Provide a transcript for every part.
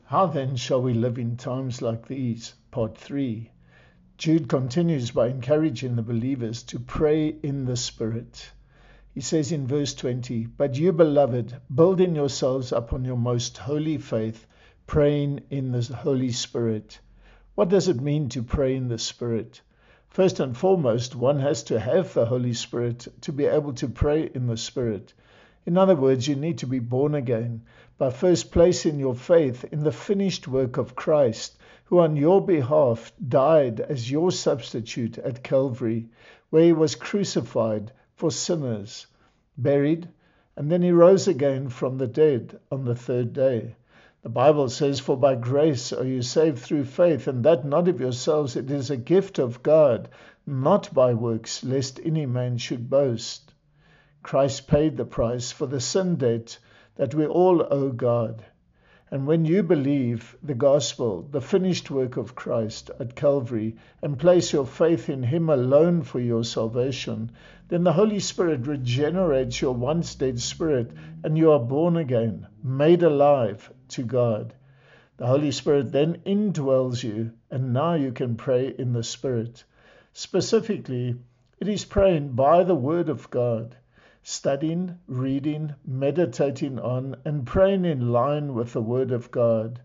How then shall we live in times like these? Part 3. Jude continues by encouraging the believers to pray in the Spirit. He says in verse 20, "But you, beloved, building yourselves up on your most holy faith, praying in the Holy Spirit." What does it mean to pray in the Spirit? First and foremost, one has to have the Holy Spirit to be able to pray in the Spirit. In other words, you need to be born again by first placing your faith in the finished work of Christ, who on your behalf died as your substitute at Calvary, where he was crucified for sinners, buried, and then he rose again from the dead on the third day. The Bible says, "For by grace are you saved through faith, and that not of yourselves, it is a gift of God, not by works, lest any man should boast." Christ paid the price for the sin debt that we all owe God. And when you believe the gospel, the finished work of Christ at Calvary, and place your faith in him alone for your salvation, then the Holy Spirit regenerates your once dead spirit, and you are born again, made alive to God. The Holy Spirit then indwells you, and now you can pray in the Spirit. Specifically, it is praying by the Word of God, studying, reading, meditating on, and praying in line with the Word of God,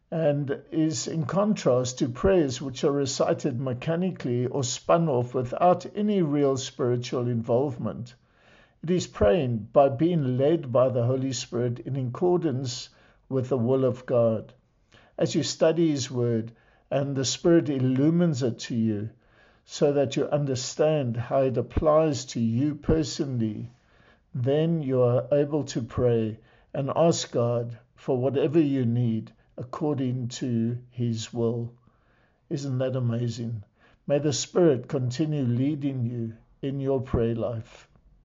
and is in contrast to prayers which are recited mechanically or spun off without any real spiritual involvement. It is praying by being led by the Holy Spirit in accordance with the will of God. As you study His Word and the Spirit illumines it to you, so that you understand how it applies to you personally, then you are able to pray and ask God for whatever you need according to His will. Isn't that amazing? May the Spirit continue leading you in your prayer life.